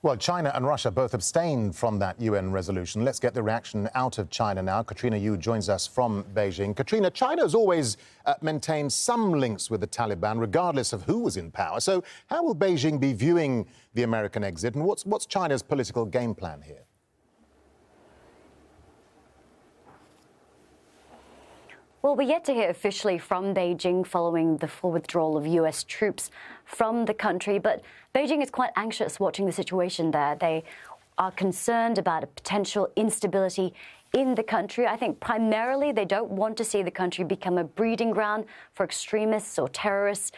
Well, China and Russia both abstained from that UN resolution. Let's get the reaction out of China now. Katrina Yu joins us from Beijing. Katrina, China has always maintained some links with the Taliban, regardless of who was in power. So how will Beijing be viewing the American exit, and what's China's political game plan here? Well, we're yet to hear officially from Beijing following the full withdrawal of US troops from the country, but Beijing is quite anxious watching the situation there. They are concerned about a potential instability in the country. I think primarily they don't want to see the country become a breeding ground for extremists or terrorists.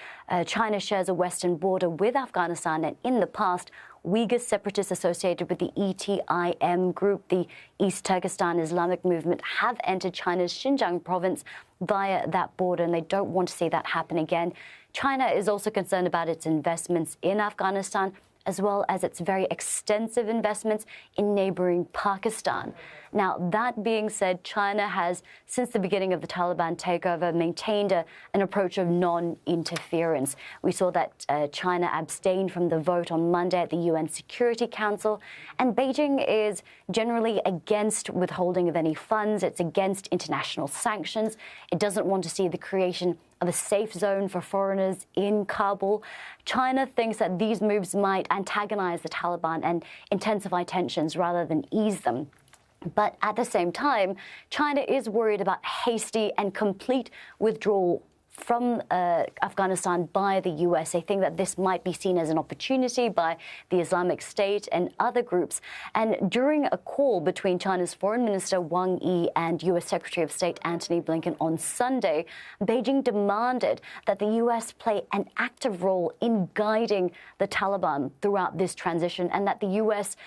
China shares a western border with Afghanistan, and in the past, Uyghur separatists associated with the ETIM group, the East Turkestan Islamic movement, have entered China's Xinjiang province via that border, and they don't want to see that happen again. China is also concerned about its investments in Afghanistan, as well as its very extensive investments in neighboring Pakistan. Now, that being said, China has, since the beginning of the Taliban takeover, maintained an approach of non-interference. We saw that China abstained from the vote on Monday at the UN Security Council, and Beijing is generally against withholding of any funds. It's against international sanctions. It doesn't want to see the creation of a safe zone for foreigners in Kabul. China thinks that these moves might antagonize the Taliban and intensify tensions rather than ease them. But at the same time, China is worried about hasty and complete withdrawal from Afghanistan by the US. They think that this might be seen as an opportunity by the Islamic State and other groups. And during a call between China's Foreign Minister Wang Yi and US Secretary of State Antony Blinken on Sunday, Beijing demanded that the US play an active role in guiding the Taliban throughout this transition, and that the US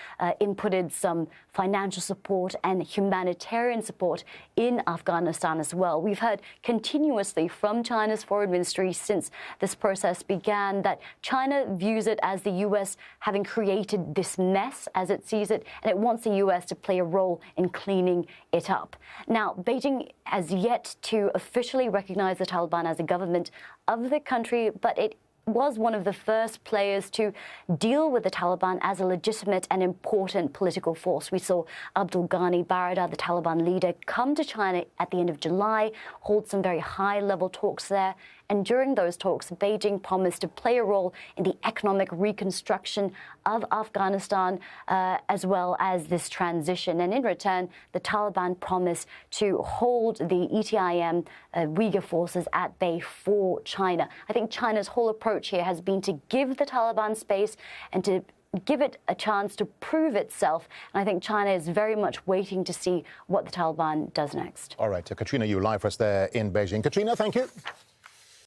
inputted some financial support and humanitarian support in Afghanistan as well. We've heard continuously from China's foreign ministry since this process began that China views it as the US having created this mess, as it sees it, and it wants the US to play a role in cleaning it up. Now, Beijing has yet to officially recognize the Taliban as a government of the country, but it was one of the first players to deal with the Taliban as a legitimate and important political force. We saw Abdul Ghani Baradar, the Taliban leader, come to China at the end of July, hold some very high-level talks there. And during those talks, Beijing promised to play a role in the economic reconstruction of Afghanistan, as well as this transition. And in return, the Taliban promised to hold the ETIM Uyghur forces at bay for China. I think China's whole approach here has been to give the Taliban space and to give it a chance to prove itself. And I think China is very much waiting to see what the Taliban does next. All right, Katrina Yu live for us there in Beijing. Katrina, thank you.